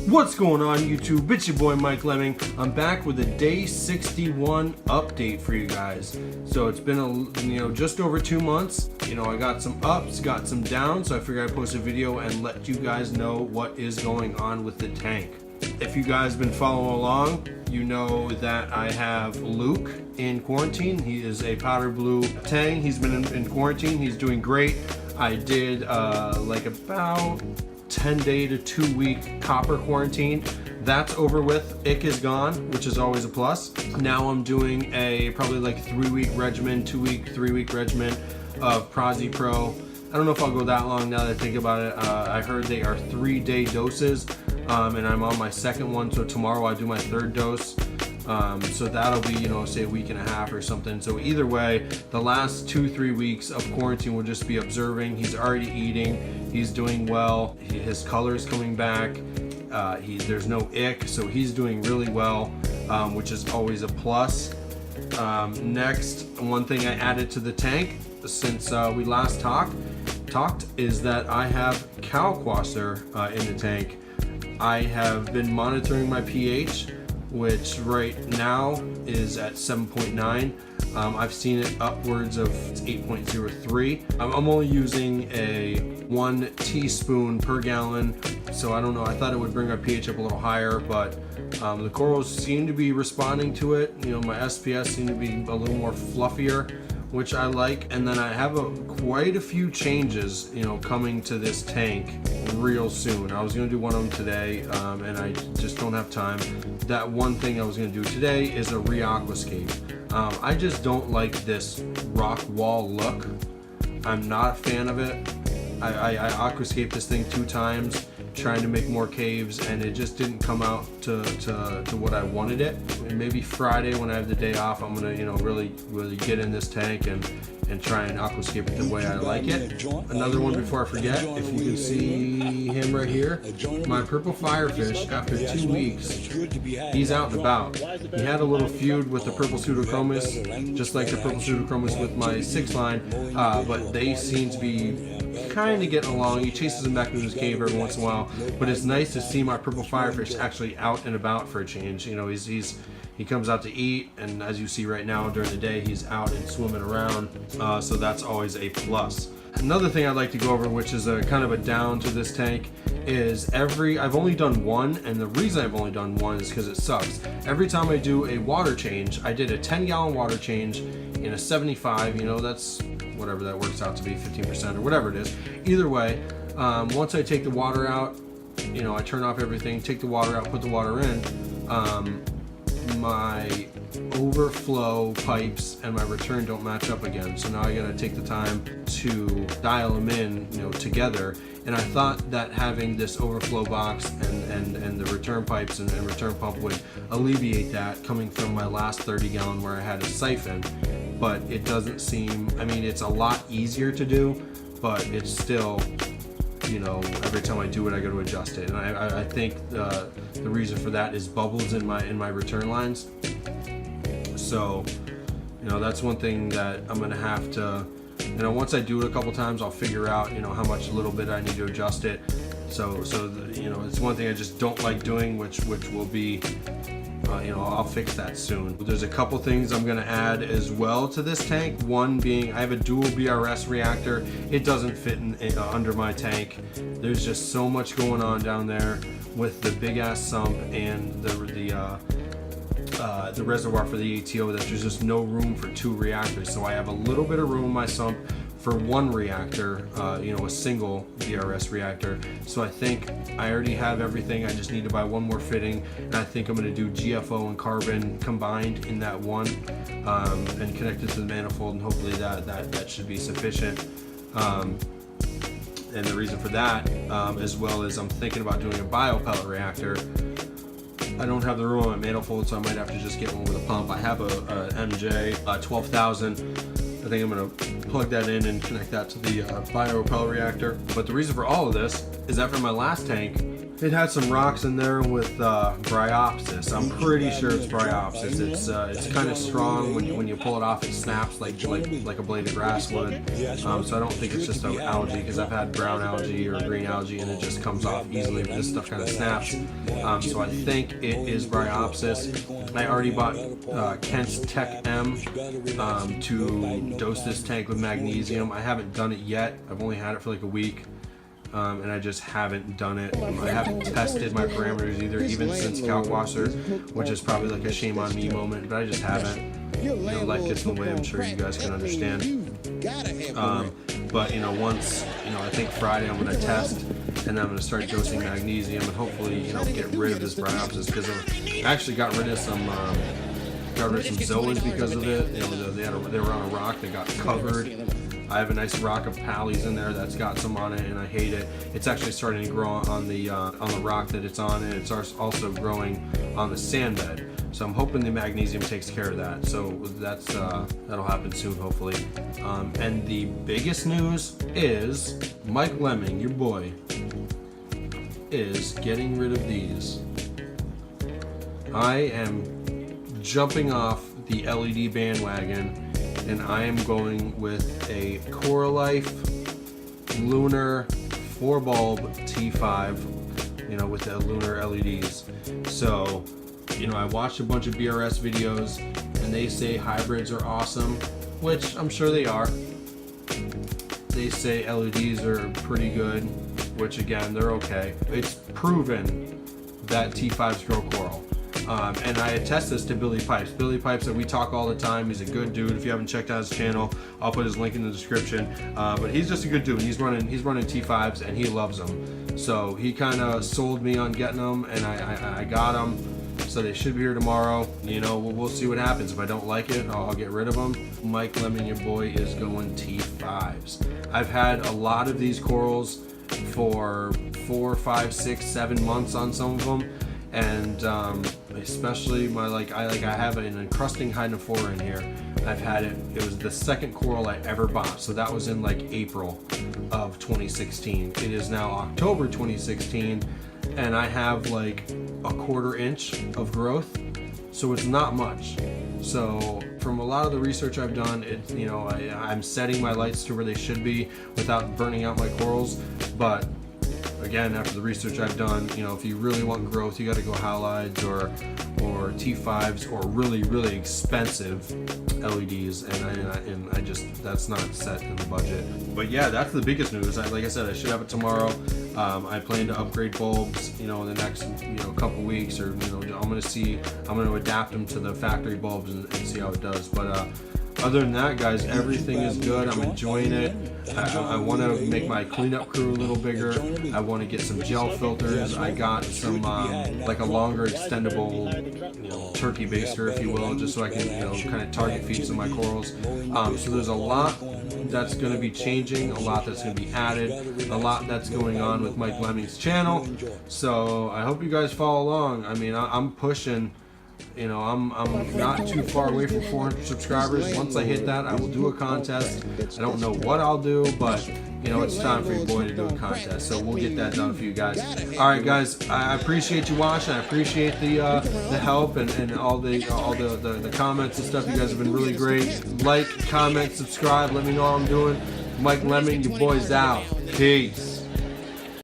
What's going on YouTube? It's your boy Mike Lemming. I'm back with a day 61 update for you guys. So it's been just over 2 months. I got some ups, got some downs, so I figured I'd post a video and let you guys know what is going on with the tank. If you guys been following along, you know that I have Luke in quarantine. He is a powder blue tang. He's been in quarantine. He's doing great. I did like about 10-day to 2-week copper quarantine. That's over with. Ick is gone, which is always a plus. Now I'm doing a probably like 3-week regimen, 2-week, 3-week regimen of Prozi Pro. I don't know if I'll go that long now that I think about it. I heard they are 3-day doses, and I'm on my second one, so tomorrow I'll do my 3rd dose. So that'll be, say a week and a half or something. So either way, the last 2-3 weeks of quarantine will just be observing. He's already eating. He's doing well. His color is coming back. There's no ick, so he's doing really well, which is always a plus. Next, one thing I added to the tank since we last talked is that I have Kalkwasser in the tank. I have been monitoring my pH, which right now is at 7.9. I've seen it upwards of 8.03. I'm only using a 1 teaspoon per gallon, so I don't know. I thought it would bring our pH up a little higher, but the corals seem to be responding to it. My SPS seem to be a little more fluffier, which I like. And then I have quite a few changes, coming to this tank real soon. I was going to do one of them today, and I just don't have time. That one thing I was going to do today is a re-aquascape. I just don't like this rock wall look. I'm not a fan of it. I aquascaped this thing 2 times trying to make more caves, and it just didn't come out to what I wanted it. And maybe Friday when I have the day off, I'm gonna really get in this tank and try and aquascape it the way I like it. Another one before I forget, if you can see him right here, my purple firefish, after 2 weeks, he's out and about. He had a little feud with the purple pseudochromis, just like the purple pseudochromis with my 6 line, but they seem to be kind of getting along. He chases him back into his cave every once in a while, but it's nice to see my purple firefish actually out and about for a change. He comes out to eat, and as you see right now during the day, he's out and swimming around, so that's always a plus. Another thing I'd like to go over, which is a kind of a down to this tank, is I've only done one, and the reason I've only done one is because it sucks. Every time I do a water change, I did a 10-gallon water change in a 75, that's whatever that works out to be, 15% or whatever it is. Either way, once I take the water out, I turn off everything, take the water out, put the water in, my overflow pipes and my return don't match up again. So now I gotta take the time to dial them in, together. And I thought that having this overflow box and the return pipes and return pump would alleviate that coming from my last 30-gallon where I had a siphon. But it doesn't seem, it's a lot easier to do, but it's still, every time I do it, I got to adjust it. And I think the reason for that is bubbles in my return lines. So, that's one thing that I'm going to have to, once I do it a couple times, I'll figure out, how much a little bit I need to adjust it. So it's one thing I just don't like doing, which will be, I'll fix that soon. There's a couple things I'm gonna add as well to this tank. One being, I have a dual BRS reactor. It doesn't fit under my tank. There's just so much going on down there with the big ass sump and the reservoir for the ATO that there's just no room for 2 reactors. So I have a little bit of room in my sump for 1 reactor, a single BRS reactor. So I think I already have everything. I just need to buy 1 more fitting, and I think I'm going to do GFO and carbon combined in that one, and connect it to the manifold, and hopefully that should be sufficient. And the reason for that, as well as I'm thinking about doing a bio pellet reactor. I don't have the room on my manifold, so I might have to just get one with a pump. I have a MJ 12,000. I think I'm gonna plug that in and connect that to the biopropel reactor. But the reason for all of this is that for my last tank, it had some rocks in there with bryopsis. I'm pretty sure it's bryopsis. It's kind of strong. When you pull it off, it snaps like a blade of grass would. So I don't think it's just an algae, because I've had brown algae or green algae and it just comes off easily. But this stuff kind of snaps. So I think it is bryopsis. I already bought Kent's Tech M to dose this tank with magnesium. I haven't done it yet. I've only had it for like a week. And I just haven't done it. I haven't tested my parameters either, even since Calcwasser, which is probably like a shame on me moment, but I just haven't. You know, life gets in the way, I'm sure you guys can understand. But you know, once, you know, I think Friday I'm going to test, and then I'm going to start dosing magnesium and hopefully, you know, get rid of this bryopsis, because I actually got rid of some zoas because of it. You know, they were on a rock that got covered. I have a nice rock of pallies in there that's got some on it, and I hate it. It's actually starting to grow on the rock that it's on, and it's also growing on the sand bed. So I'm hoping the magnesium takes care of that. So that'll happen soon, hopefully. And the biggest news is Mike Lemming, your boy, is getting rid of these. I am jumping off the LED bandwagon, and I am going with a Coralife Lunar 4-bulb T5, you know, with the lunar LEDs. So, you know, I watched a bunch of BRS videos, and they say hybrids are awesome, which I'm sure they are. They say LEDs are pretty good, which again, they're okay. It's proven that T5s grow coral. And I attest this to Billy Pipes. Billy Pipes, that we talk all the time. He's a good dude. If you haven't checked out his channel, I'll put his link in the description. But he's just a good dude. He's running T5s, and he loves them. So he kind of sold me on getting them, and I got them. So they should be here tomorrow. You know, we'll see what happens. If I don't like it, I'll get rid of them. Mike Lemming, your boy, is going T5s. I've had a lot of these corals for 4, 5, 6, 7 months on some of them. And especially I have an encrusting hydrophora in here. I've had it. It was the second coral I ever bought, so that was in like April of 2016. It is now October 2016, and I have like a 1/4 inch of growth, so it's not much. So from a lot of the research I've done, you know, I'm setting my lights to where they should be without burning out my corals. But again, after the research I've done, you know, if you really want growth, you got to go halides or T5s or really, really expensive LEDs, and I just, that's not set in the budget. But yeah, that's the biggest news. Like I said, I should have it tomorrow. I plan to upgrade bulbs, you know, in the next, you know, couple weeks, or, you know, I'm going to adapt them to the factory bulbs and see how it does. But other than that, guys, everything is good. I'm enjoying it. I want to make my cleanup crew a little bigger. I want to get some gel filters. I got some like a longer extendable, you know, turkey baster, if you will, just so I can, you know, kind of target feed some of my corals. So there's a lot that's going to be changing, a lot that's going to be added, a lot that's going on with Mike Lemming's channel. So I hope you guys follow along. I mean, I'm pushing. You know, I'm not too far away from 400 subscribers. Once I hit that, I will do a contest. I don't know what I'll do, but you know, it's time for your boy to do a contest. So we'll get that done for you guys. All right, guys, I appreciate you watching. I appreciate the help and all the comments and stuff. You guys have been really great. Like, comment, subscribe. Let me know how I'm doing. Mike Lemming, your boy's out. Peace.